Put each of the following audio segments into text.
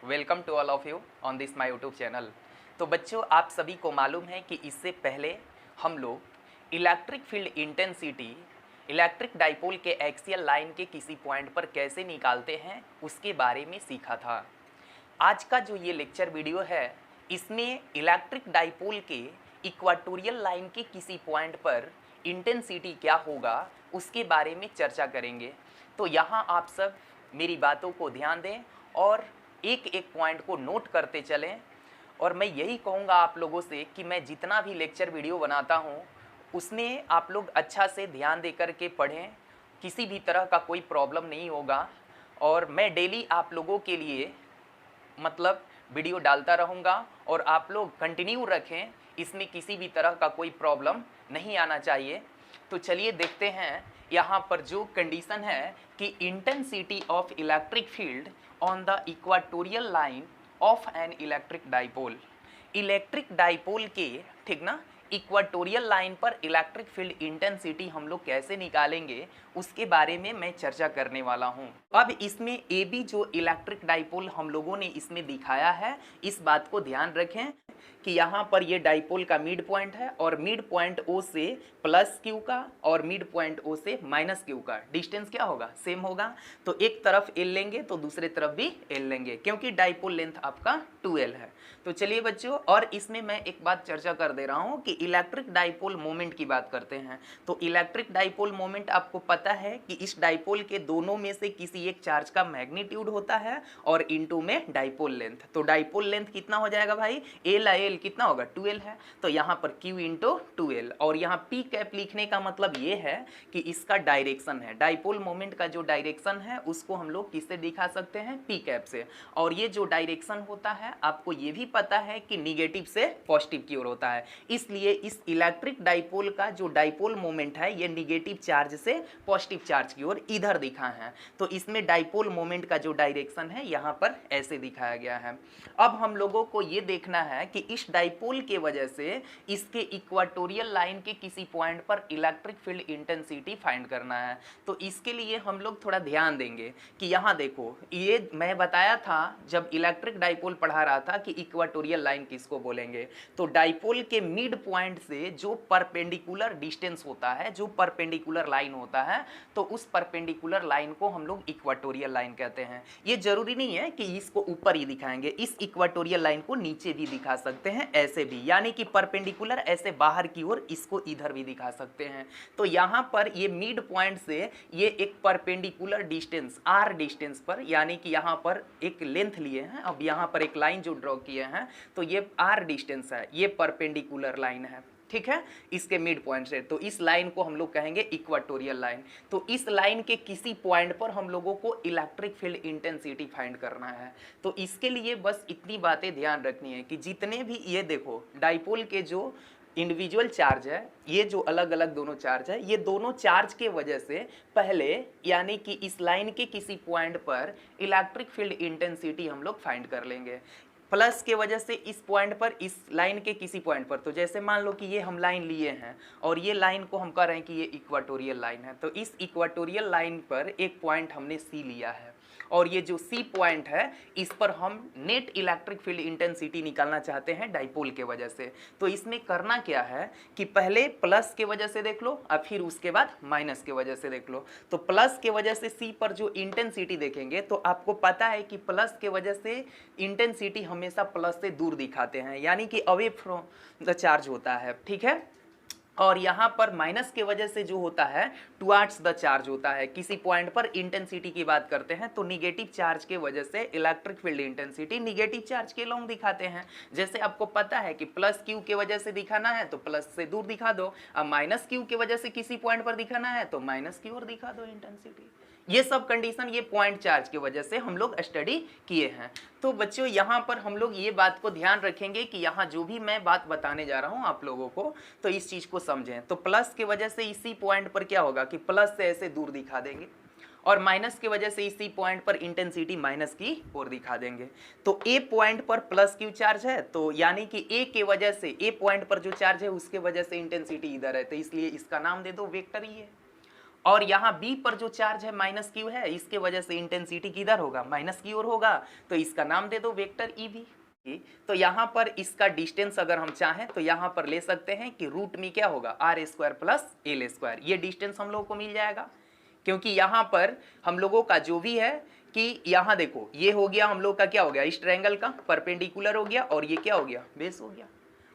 Welcome to all of you on this my YouTube channel. तो बच्चों, आप सभी को मालूम है कि इससे पहले हम लोग electric field intensity electric dipole के एक्सियल लाइन के किसी पॉइंट पर कैसे निकालते हैं उसके बारे में सीखा था। आज का जो ये लेक्चर वीडियो है इसमें इलेक्ट्रिक डाइपोल के इक्वाटोरियल लाइन के किसी पॉइंट पर इंटेंसिटी क्या होगा उसके बारे में चर्चा करेंगे। तो यहाँ आप सब मेरी बातों को ध्यान दें और एक एक पॉइंट को नोट करते चलें। और मैं यही कहूँगा आप लोगों से कि मैं जितना भी लेक्चर वीडियो बनाता हूँ उसमें आप लोग अच्छा से ध्यान दे कर के पढ़ें, किसी भी तरह का कोई प्रॉब्लम नहीं होगा। और मैं डेली आप लोगों के लिए मतलब वीडियो डालता रहूँगा और आप लोग कंटिन्यू रखें, इसमें किसी भी तरह का कोई प्रॉब्लम नहीं आना चाहिए। तो चलिए देखते हैं यहाँ पर जो कंडीशन है कि intensity of electric field on the equatorial line of an electric dipole. Electric dipole के ठीक ना इक्वाटोरियल लाइन पर इलेक्ट्रिक फील्ड इंटेंसिटी हम लोग कैसे निकालेंगे उसके बारे में मैं चर्चा करने वाला हूं। अब इसमें ए बी जो इलेक्ट्रिक डाइपोल हम लोगों ने इसमें दिखाया है, इस बात को ध्यान रखें कि यहाँ पर ये डाइपोल का मिड पॉइंट है और मिड पॉइंट ओ से प्लस क्यू का और मिड पॉइंट ओ से माइनस क्यू का डिस्टेंस क्या होगा, सेम होगा। तो एक तरफ एल लेंगे तो दूसरे तरफ भी एल लेंगे क्योंकि डाइपोल लेंथ आपका 2l है। तो चलिए बच्चों, और इसमें मैं एक बात चर्चा कर दे रहा हूँ कि इलेक्ट्रिक डाइपोल मोमेंट की बात करते हैं। तो इलेक्ट्रिक डाइपोल मोमेंट आपको पता है कि इस डाइपोल के दोनों में से किसी एक चार्ज का मैग्नीट्यूड होता है और इनटू में डाइपोल लेंथ। तो डाइपोल लेंथ कितना हो जाएगा भाई, एल कितना होगा 2l है। तो यहाँ पर q इंटू 2l और यहाँ p कैप लिखने का मतलब ये है कि इसका डायरेक्शन है, डाइपोल मोमेंट का जो डायरेक्शन है उसको हम लोग किससे दिखा सकते हैं, p कैप से। और ये जो डायरेक्शन होता है आपको ये भी पता है कि निगेटिव से पॉजिटिव की ओर होता है, इसलिए इस इलेक्ट्रिक डाइपोल का जो डाइपोल मोमेंट है ये निगेटिव चार्ज से पॉजिटिव चार्ज की ओर इधर दिखा है। तो इसमें डाइपोल मोमेंट का जो डायरेक्शन है यहाँ पर ऐसे दिखाया गया है। अब हम लोगों को ये देखना है कि इस डाइपोल के वजह से इसके इक्वाटोरियल लाइन के किसी पॉइंट पर इलेक्ट्रिक फील्ड इंटेंसिटी फाइंड करना है। तो इसके लिए हम लोग थोड़ा ध्यान देंगे कि यहाँ देखो, ये मैं बताया था जब इलेक्ट्रिक डाइपोल पढ़ा रहा था कि इक्वाटोरियल लाइन किसको बोलेंगे। तो डाइपोल के मिड पॉइंट से जो परपेंडिकुलर डिस्टेंस होता है, जो परपेंडिकुलर लाइन होता है, तो उस परपेंडिकुलर लाइन को हम लोग इक्वाटोरियल लाइन कहते हैं। ये जरूरी नहीं है कि इसको ऊपर ही दिखाएंगे, इस इक्वाटोरियल लाइन को नीचे भी दिखा सकते हैं, ऐसे भी, यानी कि परपेंडिकुलर ऐसे बाहर की ओर इसको इधर भी दिखा सकते हैं। तो यहाँ पर ये मिड पॉइंट से ये एक परपेंडिकुलर डिस्टेंस r डिस्टेंस पर, यानी कि यहाँ पर एक लेंथ लिए हैं, अब यहाँ पर एक लाइन जो ड्रॉ किए हैं तो ये r डिस्टेंस है, ये परपेंडिकुलर लाइन है, ठीक है, इसके मिड पॉइंट से। तो इस लाइन को हम लोग कहेंगे इक्वाटोरियल लाइन। तो इस लाइन के किसी पॉइंट पर हम लोगों को इलेक्ट्रिक फील्ड इंटेंसिटी फाइंड करना है। तो इसके लिए बस इतनी बातें ध्यान रखनी है कि जितने भी ये देखो डाइपोल के जो इंडिविजुअल चार्ज है, ये जो अलग अलग दोनों चार्ज है, ये दोनों चार्ज के वजह से पहले यानी कि इस लाइन के किसी पॉइंट पर इलेक्ट्रिक फील्ड इंटेंसिटी हम लोग फाइंड कर लेंगे। प्लस के वजह से इस पॉइंट पर, इस लाइन के किसी पॉइंट पर, तो जैसे मान लो कि ये हम लाइन लिए हैं और ये लाइन को हम कह रहे हैं कि ये इक्वाटोरियल लाइन है, तो इस इक्वाटोरियल लाइन पर एक पॉइंट हमने सी लिया है और ये जो सी पॉइंट है इस पर हम नेट इलेक्ट्रिक फील्ड इंटेंसिटी निकालना चाहते हैं डाइपोल के वजह से। तो इसमें करना क्या है कि पहले प्लस के वजह से देख लो और फिर उसके बाद माइनस के वजह से देख लो। तो प्लस के वजह से सी पर जो इंटेंसिटी देखेंगे तो आपको पता है कि प्लस के वजह से इंटेंसिटी हमेशा प्लस से दूर दिखाते हैं, यानी कि अवे फ्रॉम द चार्ज होता है, ठीक है। और यहाँ पर माइनस के वजह से जो होता है टुवार्ड्स द चार्ज होता है। किसी पॉइंट पर इंटेंसिटी की बात करते हैं तो निगेटिव चार्ज के वजह से electric field intensity negative charge के लॉन्ग दिखाते हैं। जैसे आपको पता है कि प्लस क्यू के वजह से दिखाना है तो प्लस से दूर दिखा दो, अब माइनस क्यू के वजह से किसी पॉइंट पर दिखाना है तो माइनस की ओर दिखा दो इंटेंसिटी। ये सब कंडीशन ये पॉइंट चार्ज की वजह से हम लोग स्टडी किए हैं। तो बच्चों यहाँ पर हम लोग ये बात को ध्यान रखेंगे कि यहाँ जो भी मैं बात बताने जा रहा हूँ आप लोगों को, तो इस चीज़ को समझें। तो प्लस की वजह से इसी पॉइंट पर क्या होगा कि प्लस से ऐसे दूर दिखा देंगे और माइनस की वजह से इसी पॉइंट पर इंटेंसिटी माइनस की ओर दिखा देंगे। तो ए पॉइंट पर प्लस क्यू चार्ज है, तो यानी कि ए के वजह से, ए पॉइंट पर जो चार्ज है उसके वजह से इंटेंसिटी इधर है, तो इसलिए इसका नाम दे दो वेक्टर ही है। और यहाँ B पर जो चार्ज है माइनस क्यू है, इसके वजह से इंटेंसिटी किधर होगा, माइनस की ओर होगा, तो इसका नाम दे दो वेक्टर EV। तो यहाँ पर इसका डिस्टेंस अगर हम चाहें तो यहाँ पर ले सकते हैं कि रूट में क्या होगा, r square plus L square, ये डिस्टेंस हम लोगों को मिल जाएगा। क्योंकि यहाँ पर हम लोगों का जो भी है कि यहाँ देखो ये हो गया हम लोग का क्या हो गया, इस ट्रायंगल का परपेंडिकुलर हो गया, और ये क्या हो गया, बेस हो गया,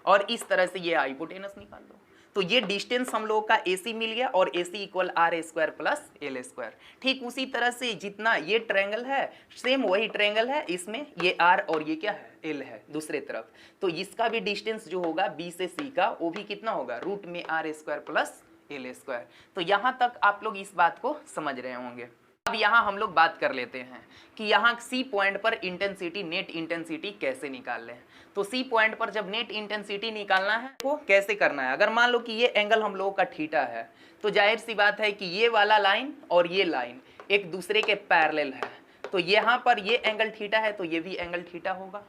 और इस तरह से ये हाइपोटेनस निकाल दो। तो ये डिस्टेंस हम लोगों का AC मिल गया, और AC equal r square plus L square. ठीक उसी तरह से जितना ये ट्रायंगल है सेम वही ट्रायंगल है, इसमें ये r और ये क्या है, l है दूसरे तरफ, तो इसका भी डिस्टेंस जो होगा B से C का वो भी कितना होगा, रूट में r square plus L square. तो यहाँ तक आप लोग इस बात को समझ रहे होंगे। अब यहाँ हम लोग बात कर लेते हैं कि यहाँ C पॉइंट पर इंटेंसिटी, नेट इंटेंसिटी कैसे निकाल लें। तो C पॉइंट पर जब नेट इंटेंसिटी निकालना है वो कैसे करना है, अगर मान लो कि ये एंगल हम लोगों का थीटा है, तो जाहिर सी बात है कि ये वाला लाइन और ये लाइन एक दूसरे के पैरेलल है, तो यहाँ पर ये एंगल थीटा है तो ये भी एंगल थीटा होगा।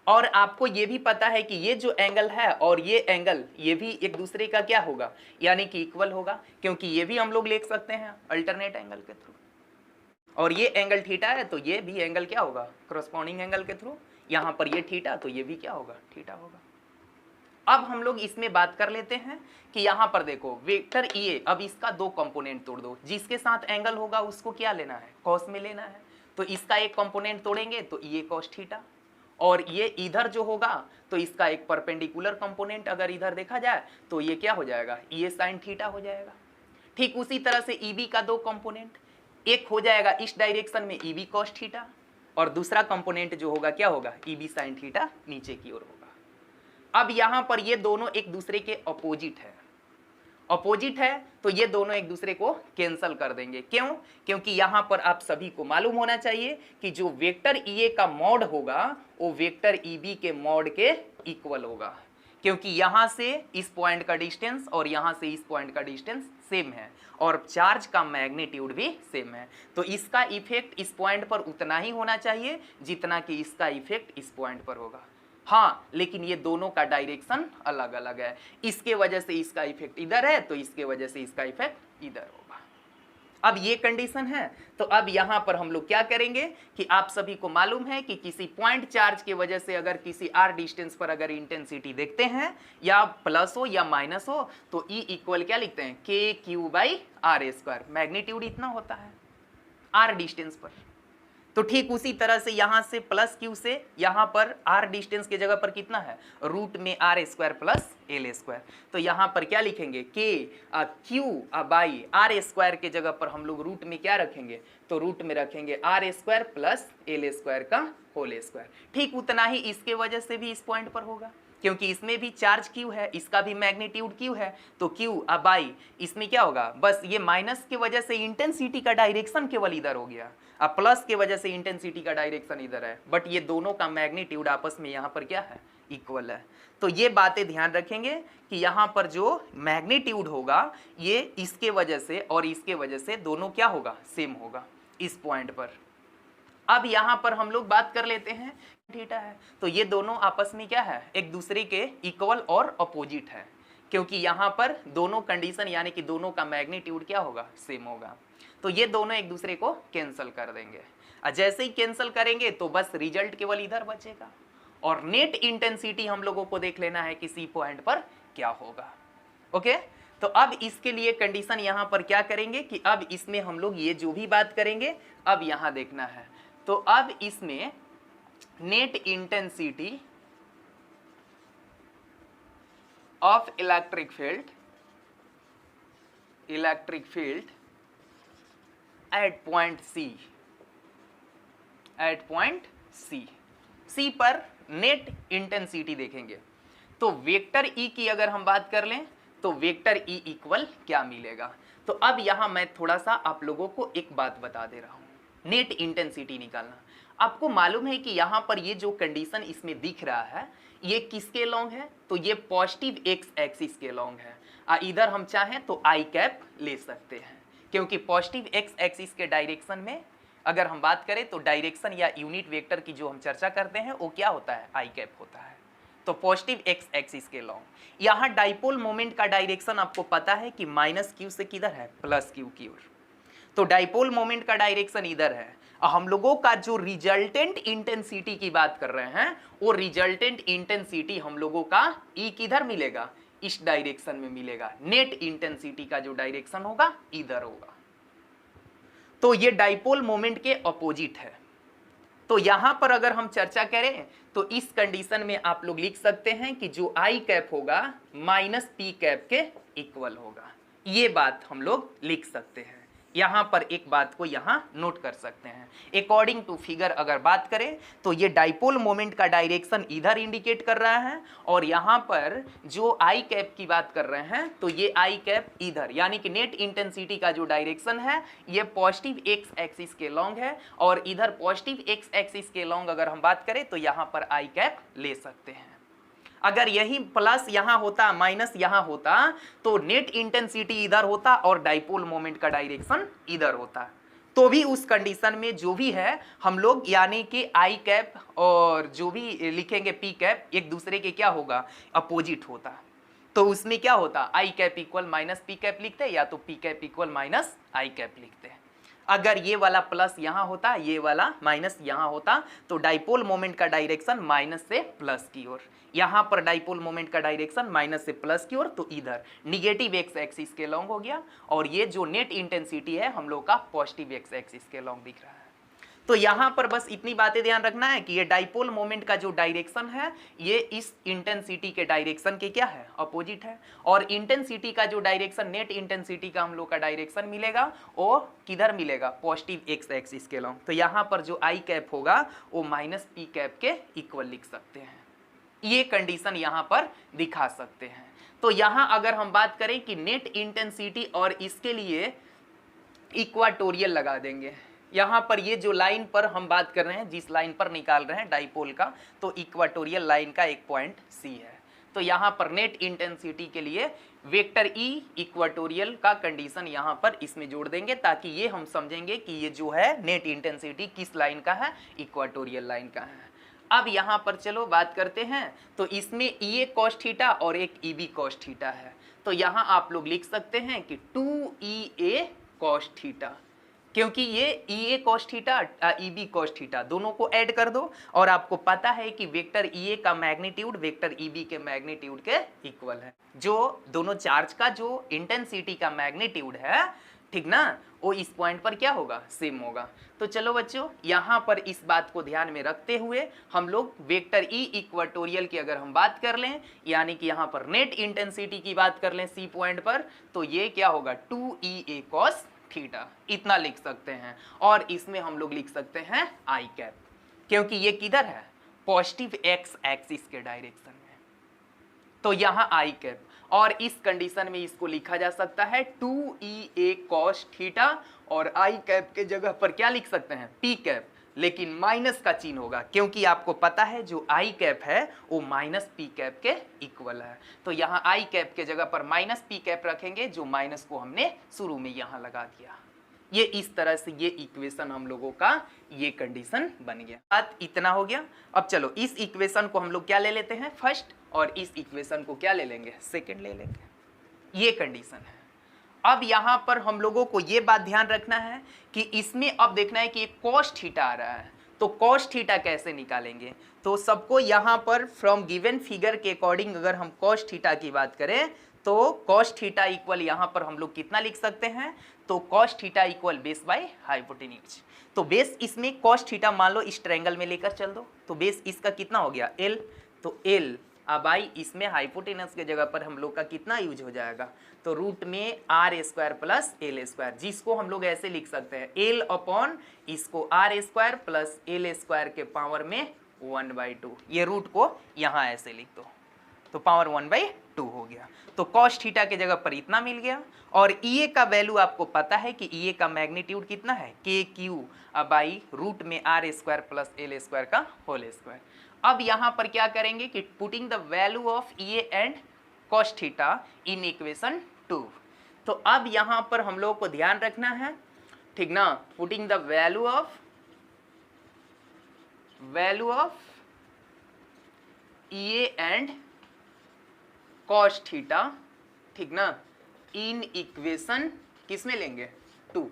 और आपको ये भी पता है कि ये जो एंगल है और ये एंगल ये भी एक दूसरे का क्या होगा, यानी कि इक्वल होगा, क्योंकि ये भी हम लोग लिख सकते हैं अल्टरनेट एंगल के थ्रू, और ये एंगल थीटा है तो ये भी एंगल क्या होगा, करस्पॉन्डिंग एंगल के थ्रू। यहाँ पर ये थीटा तो ये भी क्या होगा, थीटा होगा। अब हम लोग इसमें बात कर लेते हैं कि यहाँ पर देखो वेक्टर EA, अब इसका दो कंपोनेंट तोड़ दो, जिसके साथ एंगल होगा उसको क्या लेना है, कॉस में लेना है। तो इसका एक कंपोनेंट तोड़ेंगे तो EA कॉस थीटा, और ये इधर जो होगा तो इसका एक परपेंडिकुलर कंपोनेंट अगर इधर देखा जाए तो ये क्या हो जाएगा, EA साइन थीटा हो जाएगा। ठीक उसी तरह से EB का दो कंपोनेंट, एक हो जाएगा इस डायरेक्शन में EB कॉस थीटा, और दूसरा कंपोनेंट जो होगा क्या होगा, EB साइन थीटा नीचे की ओर होगा। अब यहाँ पर ये दोनों एक दूसरे के अपोजिट है, अपोजिट है तो ये दोनों एक दूसरे को कैंसल कर देंगे। क्यों, क्योंकि यहाँ पर आप सभी को मालूम होना चाहिए कि जो वेक्टर EA का मॉड होगा वो वेक्टर EB के मॉड के इक्वल होगा, क्योंकि यहाँ से इस पॉइंट का डिस्टेंस और यहाँ से इस पॉइंट का डिस्टेंस सेम है, और चार्ज का मैग्नीट्यूड भी सेम है। तो इसका इफेक्ट इस पॉइंट पर उतना ही होना चाहिए जितना कि इसका इफेक्ट इस पॉइंट पर होगा। हाँ, लेकिन ये दोनों का डायरेक्शन अलग अलग है, इसके वजह से इसका इफेक्ट इधर है तो इसके वजह से इसका इफेक्ट इधर होगा। अब ये कंडीशन है, तो अब यहाँ पर हम लोग क्या करेंगे कि आप सभी को मालूम है कि किसी पॉइंट चार्ज की वजह से अगर किसी r डिस्टेंस पर अगर इंटेंसिटी देखते हैं या प्लस हो या माइनस हो तो E इक्वल क्या लिखते हैं, KQ/r स्क्वायर, मैग्नीट्यूड इतना होता है r डिस्टेंस पर। तो ठीक उसी तरह से यहाँ से प्लस Q से यहाँ पर r डिस्टेंस के जगह पर कितना है, रूट में r square plus L square. तो यहाँ पर क्या लिखेंगे, Q/r स्क्वायर के जगह पर हम लोग रूट में क्या रखेंगे, तो रूट में रखेंगे r square plus L square का होल स्क्वायर। ठीक उतना ही इसके वजह से भी इस पॉइंट पर होगा, क्योंकि इसमें भी चार्ज Q है, इसका भी मैग्नीट्यूड Q है, तो Q/, इसमें क्या होगा, बस ये माइनस की वजह से इंटेंसिटी का डायरेक्शन केवल इधर हो गया, अब प्लस की वजह से इंटेंसिटी का डायरेक्शन इधर है, बट ये दोनों का मैग्नीट्यूड आपस में यहाँ पर क्या है, इक्वल है। तो ये बातें ध्यान रखेंगे कि यहाँ पर जो मैग्नीट्यूड होगा ये इसके वजह से और इसके वजह से दोनों क्या होगा, सेम होगा इस पॉइंट पर। अब यहाँ पर हम लोग बात कर लेते हैं थीटा है, तो ये दोनों आपस में क्या है, एक दूसरे के इक्वल और अपोजिट है, क्योंकि यहाँ पर दोनों कंडीशन यानी कि दोनों का मैग्नीट्यूड क्या होगा, सेम होगा। तो ये दोनों एक दूसरे को कैंसिल कर देंगे, और जैसे ही कैंसिल करेंगे तो बस रिजल्ट केवल इधर बचेगा, और नेट इंटेंसिटी हम लोगों को देख लेना है कि C पॉइंट पर क्या होगा। ओके, तो अब इसके लिए कंडीशन यहाँ पर क्या करेंगे कि अब इसमें हम लोग ये जो भी बात करेंगे अब यहाँ देखना है, तो अब इसमें net intensity of electric field at point C पर नेट इंटेंसिटी देखेंगे। तो वेक्टर E की अगर हम बात कर लें तो वेक्टर E इक्वल क्या मिलेगा। तो अब यहां मैं थोड़ा सा आप लोगों को एक बात बता दे रहा हूं, नेट इंटेंसिटी निकालना। आपको मालूम है कि यहां पर ये जो कंडीशन इसमें दिख रहा है ये किसके लॉन्ग है, तो ये पॉजिटिव एक्स एक्सिस के लॉन्ग है। इधर हम चाहें तो आई कैप ले सकते हैं, क्योंकि पॉजिटिव एक्स एक्सिस के डायरेक्शन में अगर हम बात करें तो डायरेक्शन या यूनिट वेक्टर की जो हम चर्चा करते हैं वो क्या होता है, आई कैप होता है। तो पॉजिटिव एक्स एक्सिस के लॉन्ग। यहाँ डाइपोल मोमेंट का डायरेक्शन आपको पता है कि माइनस क्यू से किधर है, प्लस क्यू की ओर। तो डाइपोल मोमेंट का डायरेक्शन इधर है। हम लोगों का जो रिजल्टेंट इंटेंसिटी की बात कर रहे हैं, वो रिजल्टेंट इंटेंसिटी हम लोगों का ई किधर मिलेगा, इस डायरेक्शन में मिलेगा। नेट इंटेंसिटी का जो डायरेक्शन होगा इधर होगा। तो ये डाइपोल मोमेंट के अपोजिट है। तो यहां पर अगर हम चर्चा करें तो इस कंडीशन में आप लोग लिख सकते हैं कि जो आई कैप होगा माइनस पी कैप के इक्वल होगा। ये बात हम लोग लिख सकते हैं। यहां पर एक बात को यहां नोट कर सकते हैं। अकॉर्डिंग टू फिगर अगर बात करें तो ये डाइपोल मोमेंट का डायरेक्शन इधर इंडिकेट कर रहा है, और यहां पर जो आई कैप की बात कर रहे हैं तो ये आई कैप इधर, यानी कि नेट इंटेंसिटी का जो डायरेक्शन है ये पॉजिटिव एक्स एक्सिस के लॉन्ग है, और इधर पॉजिटिव एक्स एक्सिस के लॉन्ग अगर हम बात करें तो यहां पर आई कैप ले सकते हैं। अगर यही प्लस यहां होता, माइनस यहां होता, तो नेट इंटेंसिटी इधर होता और डाइपोल मोमेंट का डायरेक्शन इधर होता। तो भी उस कंडीशन में जो भी है हम लोग, यानी कि आई कैप और जो भी लिखेंगे पी कैप, एक दूसरे के क्या होगा, अपोजिट होता। तो उसमें क्या होता, I cap equal minus P cap लिखते, या तो P cap equal minus I cap लिखते। अगर ये वाला प्लस यहां होता, ये वाला माइनस यहां होता, तो डाइपोल मोमेंट का डायरेक्शन माइनस से प्लस की ओर। यहां पर डाइपोल मोमेंट का डायरेक्शन माइनस से प्लस की ओर, तो इधर निगेटिव एक्स एक्सिस के लॉन्ग हो गया, और ये जो नेट इंटेंसिटी है हम लोग का पॉजिटिव एक्स एक्सिस के लॉन्ग दिख रहा है। तो यहां पर बस इतनी बातें ध्यान रखना है कि ये डाइपोल मोमेंट का जो डायरेक्शन है ये इस इंटेंसिटी के डायरेक्शन के क्या है, अपोजिट है। और इंटेंसिटी का जो डायरेक्शन, नेट इंटेंसिटी का हम लोग का डायरेक्शन मिलेगा, वो किधर मिलेगा, पॉजिटिव एक्स एक्सिस के लॉन्ग। तो यहां पर जो आई कैप होगा वो माइनस पी कैप के इक्वल लिख सकते हैं। ये कंडीशन यहां पर दिखा सकते हैं। तो यहां अगर हम बात करें कि नेट इंटेंसिटी और इसके लिए इक्वाटोरियल लगा देंगे। यहां पर ये जो लाइन पर हम बात कर रहे हैं, जिस लाइन पर निकाल रहे हैं डाइपोल का, तो इक्वाटोरियल लाइन का एक पॉइंट सी है। तो यहां पर नेट इंटेंसिटी के लिए वेक्टर ई इक्वाटोरियल का कंडीशन यहां पर इसमें जोड़ देंगे, ताकि ये हम समझेंगे कि ये जो है नेट इंटेंसिटी किस लाइन का है, इक्वाटोरियल लाइन का है। अब यहां पर चलो बात करते हैं, तो इसमें ई ए कॉस थीटा और एक ई बी कॉस थीटा है। तो यहां आप लोग लिख सकते हैं कि 2EA कॉस थीटा, क्योंकि ये E A cos theta E B cos theta दोनों को ऐड कर दो, और आपको पता है कि वेक्टर ई ए का मैग्नीट्यूड वेक्टर ई बी के मैग्नीट्यूड के इक्वल है। जो दोनों चार्ज का जो इंटेंसिटी का मैग्नीट्यूड है, ठीक ना, वो इस पॉइंट पर क्या होगा, सेम होगा। तो चलो बच्चों, यहाँ पर इस बात को ध्यान में रखते हुए हम लोग वेक्टर ई इक्वाटोरियल की अगर हम बात कर लें, यानी कि यहाँ पर नेट इंटेंसिटी की बात कर लें सी पॉइंट पर, तो ये क्या होगा 2EA कॉस थीटा, इतना लिख सकते हैं। और इसमें हम लोग लिख सकते हैं आई कैप, क्योंकि ये किधर है, पॉजिटिव एक्स एक्सिस के डायरेक्शन में। तो यहाँ आई कैप, और इस कंडीशन में इसको लिखा जा सकता है 2EA कॉस थीटा, और आई कैप के जगह पर क्या लिख सकते हैं, पी कैप, लेकिन माइनस का चिन्ह होगा, क्योंकि आपको पता है जो आई कैप है वो माइनस पी कैप के इक्वल है। तो यहाँ आई कैप के जगह पर माइनस पी कैप रखेंगे, जो माइनस को हमने शुरू में यहाँ लगा दिया। ये इस तरह से ये इक्वेशन हम लोगों का ये कंडीशन बन गया। बात इतना हो गया। अब चलो इस इक्वेशन को हम लोग क्या ले लेते हैं, फर्स्ट, और इस इक्वेशन को क्या ले लेंगे, सेकेंड ले लेंगे। ये कंडीशन है। अब यहां पर हम लोगों को ये बात ध्यान रखना है कि इसमें अब देखना है कि कॉस थीटा आ रहा है, तो कॉस थीटा कैसे निकालेंगे। तो सबको यहां पर फ्रॉम गिवन फिगर के अकॉर्डिंग अगर हम कॉस थीटा की बात करें, तो कॉस थीटा इक्वल यहां पर हम लोग कितना लिख सकते हैं, तो cos theta equal base by hypotenuse. तो बेस इसमें कॉस थीटा मान लो इस ट्रायंगल में लेकर चल दो, तो बेस इसका कितना हो गया, L, तो L। अब आई इसमें हाइपोटेनस के जगह पर हम लोग का कितना यूज हो जाएगा, तो रूट में R square plus L square, जिसको हम लोग ऐसे लिख सकते हैं एल अपॉन इसको R square plus L square के पावर में 1/2। ये रूट को यहाँ ऐसे लिख दो, तो पावर 1/2 हो गया। तो कॉस थीटा के जगह पर इतना मिल गया। और ई ए का वैल्यू आपको पता है कि ई ए का मैग्नीट्यूड कितना है, के क्यू बाई रूट में R square plus L square का होल स्क्वायर। अब यहां पर क्या करेंगे कि putting the value of E A and cos theta in equation 2। तो अब यहां पर हम लोग को ध्यान रखना है, ठीक ना, putting the value of E and cos theta, ठीक ना, इन इक्वेशन किस में लेंगे 2,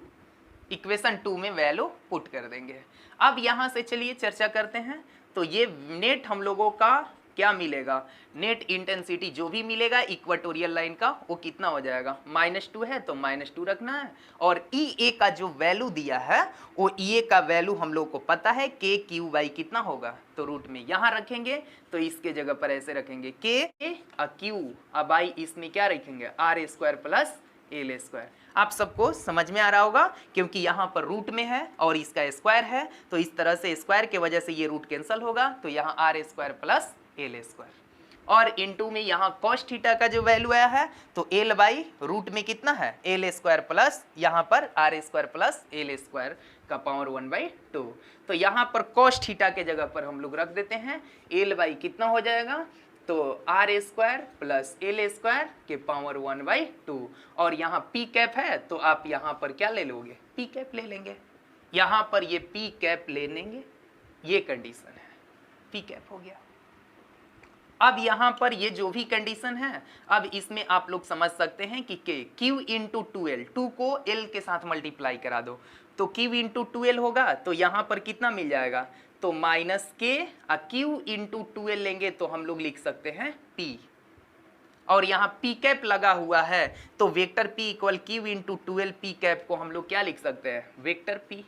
इक्वेशन 2 में वैल्यू पुट कर देंगे। अब यहां से चलिए चर्चा करते हैं। तो ये नेट हम लोगों का क्या मिलेगा, नेट इंटेंसिटी जो भी मिलेगा इक्वेटोरियल लाइन का वो कितना हो जाएगा, -2 है तो -2 रखना है। और ई ए का जो वैल्यू दिया है वो ई ए का वैल्यू हम लोग को पता है के क्यू बाई कितना होगा, तो रूट में यहाँ रखेंगे तो इसके जगह पर ऐसे रखेंगे के क्यू, अब बाई इसमें क्या रखेंगे R square plus L square. आप सबको समझ में आ रहा होगा क्योंकि यहाँ पर रूट में है और इसका स्क्वायर है, तो इस तरह से स्क्वायर के वजह से ये रूट कैंसिल होगा, तो यहाँ R square plus L square. और इनटू में यहाँ कॉस थीटा का जो वैल्यू आया है तो एल बाई रूट में कितना है एल स्क्वायर प्लस यहाँ पर R square plus L square का पावर 1/2। तो यहाँ पर कॉस थीटा के जगह पर हम लोग रख देते हैं एल बाई कितना हो जाएगा, तो R square plus L square के पावर 1/2। और यहाँ पी कैप है तो आप यहाँ पर क्या ले लोगे, पी कैप ले लेंगे, यहाँ पर ये पी कैप ले लेंगे, ये कंडीशन है, पी कैप हो गया। अब यहाँ पर ये जो भी कंडीशन है, अब इसमें आप लोग समझ सकते हैं कि के क्यू इंटू 2L, 2 को L के साथ मल्टीप्लाई करा दो तो क्यू इंटू 2L होगा, तो यहाँ पर कितना मिल जाएगा, तो माइनस के क्यू इंटू 2L लेंगे तो हम लोग लिख सकते हैं P, और यहाँ P कैप लगा हुआ है तो vector P equal Q into 2L P cap को हम लोग क्या लिख सकते हैं, वेक्टर P,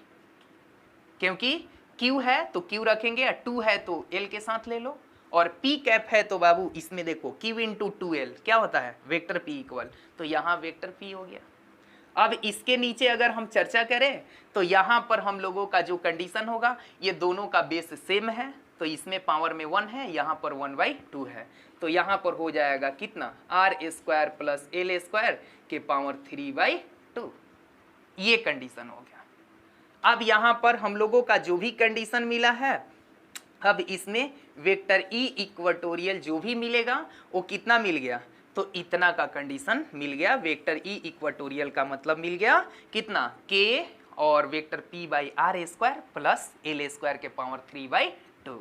क्योंकि Q है तो Q रखेंगे, 2 है तो L के साथ ले लो, और P कैप है तो बाबू इसमें देखो Q इंटू 2L क्या होता है, वेक्टर P इक्वल, तो यहाँ वेक्टर P हो गया। अब इसके नीचे अगर हम चर्चा करें तो यहाँ पर हम लोगों का जो कंडीशन होगा, ये दोनों का बेस सेम है तो इसमें पावर में 1 है, यहाँ पर 1/2 है, तो यहाँ पर हो जाएगा कितना R square plus L square के पावर 3/2, ये कंडीशन हो गया। अब यहाँ पर हम लोगों का जो भी कंडीशन मिला है, अब इसमें वेक्टर ई इक्वेटोरियल जो भी मिलेगा वो कितना मिल गया, तो इतना का कंडीशन मिल गया। वेक्टर ई इक्वेटोरियल का मतलब मिल गया कितना, के और vector P by R square plus L square के पावर 3/2।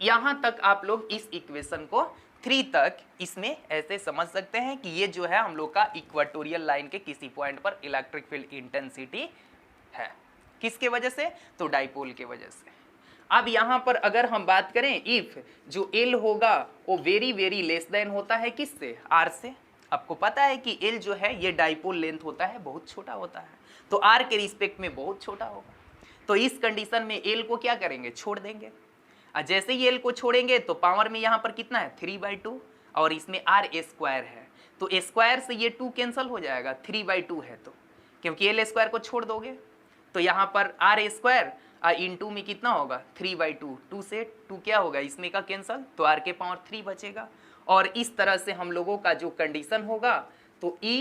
यहाँ तक आप लोग इस इक्वेशन को 3 तक इसमें ऐसे समझ सकते हैं कि ये जो है हम लोग का इक्वेटोरियल लाइन के किसी पॉइंट पर इलेक्ट्रिक फील्ड इंटेंसिटी है, किसके वजह से, तो डाइपोल के वजह से। अब यहाँ पर अगर हम बात करें इफ जो L होगा वो वेरी वेरी लेस देन होता है किससे, R से। आपको पता है कि L जो है ये डाइपोल लेंथ होता है, बहुत छोटा होता है, तो R के रिस्पेक्ट में बहुत छोटा होगा, तो इस कंडीशन में L को क्या करेंगे, छोड़ देंगे। जैसे ही L को छोड़ेंगे तो पावर में यहाँ पर कितना है 3/2, और इसमें R स्क्वायर है तो स्क्वायर से ये 2 कैंसिल हो जाएगा, 3/2 है तो, क्योंकि L स्क्वायर को छोड़ दोगे तो यहाँ पर R स्क्वायर इंटू में कितना होगा 3/2, 2 से 2 क्या होगा इसमें का कैंसल, तो R के पावर 3 बचेगा। और इस तरह से हम लोगों का जो कंडीशन होगा तो E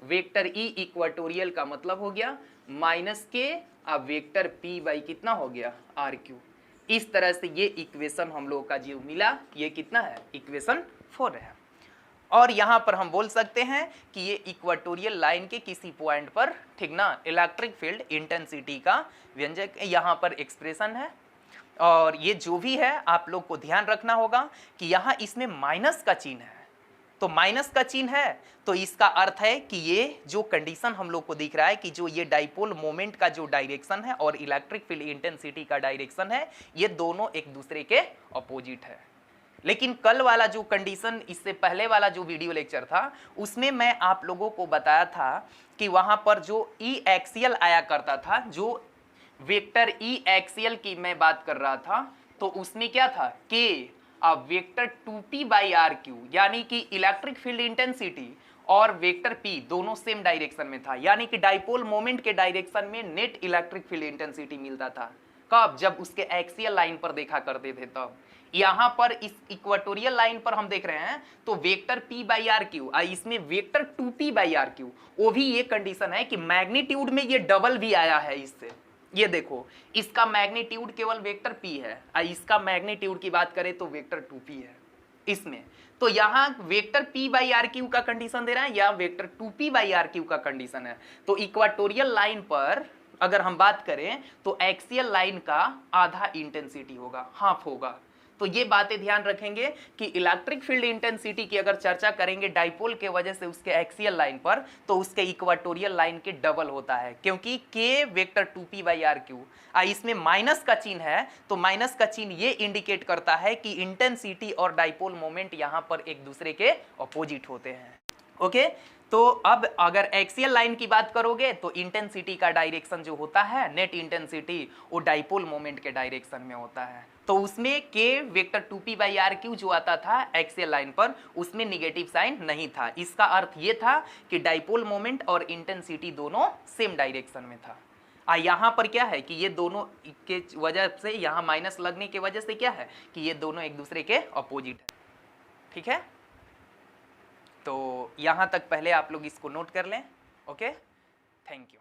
वेक्टर E इक्वेटोरियल का मतलब हो गया माइनस के अब वेक्टर P बाई कितना हो गया RQ। इस तरह से ये इक्वेशन हम लोगों का जो मिला ये कितना है, इक्वेशन 4 है। और यहाँ पर हम बोल सकते हैं कि ये इक्वेटोरियल लाइन के किसी पॉइंट पर, ठीक ना, इलेक्ट्रिक फील्ड इंटेंसिटी का व्यंजक यहाँ पर एक्सप्रेशन है। और ये जो भी है आप लोग को ध्यान रखना होगा कि यहाँ इसमें माइनस का चिन्ह है, तो माइनस का चिन्ह है तो इसका अर्थ है कि ये जो कंडीशन हम लोग को दिख रहा है कि जो ये डाइपोल मोमेंट का जो डायरेक्शन है और इलेक्ट्रिक फील्ड इंटेंसिटी का डायरेक्शन है ये दोनों एक दूसरे के अपोजिट है। लेकिन कल वाला जो कंडीशन, इससे पहले वाला जो वीडियो लेक्चर था उसमें मैं आप लोगों को बताया था कि वहां पर जो ई एक्सियल आया करता था, जो वेक्टर ई एक्सियल की मैं बात कर रहा था, तो उसमें क्या था के अब vector 2p by R Q, यानी कि इलेक्ट्रिक फील्ड इंटेंसिटी और वेक्टर p दोनों सेम डायरेक्शन में था, यानी कि डाइपोल मोमेंट के डायरेक्शन में नेट इलेक्ट्रिक फील्ड इंटेंसिटी मिलता था। कब, जब उसके एक्सियल लाइन पर देखा करते थे तब। यहाँ पर इस इक्वेटोरियल लाइन पर हम देख रहे हैं तो vector p by R Q, इसमें vector 2p by R Q, वो भी ये कंडीशन है कि मैग्नीट्यूड में ये डबल भी आया है इससे। ये देखो इसका मैग्नीट्यूड केवल वेक्टर p है, इसका मैग्नीट्यूड की बात करें तो वेक्टर 2p है इसमें। तो यहाँ vector p by R Q का कंडीशन दे रहा है या vector 2p by R Q का कंडीशन है। तो इक्वेटोरियल लाइन पर अगर हम बात करें तो एक्सियल लाइन का आधा इंटेंसिटी होगा, हाफ होगा, तो ये बातें ध्यान रखेंगे कि इलेक्ट्रिक फील्ड इंटेंसिटी की अगर चर्चा करेंगे डाइपोल के वजह से उसके एक्सियल लाइन पर, तो उसके इक्वाटोरियल लाइन के डबल होता है, क्योंकि k वेक्टर 2p/r⁴। इसमें माइनस का चिन्ह है, तो माइनस का चिन्ह ये इंडिकेट करता है कि इंटेंसिटी और डाइपोल मोमेंट यहां पर एक दूसरे के अपोजिट होते हैं। ओके, तो अब अगर एक्सियल लाइन की बात करोगे तो इंटेंसिटी का डायरेक्शन जो होता है, नेट इंटेंसिटी, वो डाइपोल मोमेंट के डायरेक्शन में होता है। तो उसमें k वेक्टर 2p/r⁴ जो आता था एक्सियल लाइन पर, उसमें निगेटिव साइन नहीं था। इसका अर्थ ये था कि डाइपोल मोमेंट और इंटेंसिटी दोनों सेम डायरेक्शन में था। यहाँ पर क्या है कि ये दोनों के वजह से, यहाँ माइनस लगने की वजह से क्या है कि ये दोनों एक दूसरे के अपोजिट है। ठीक है, तो यहाँ तक पहले आप लोग इसको नोट कर लें। Okay, thank you.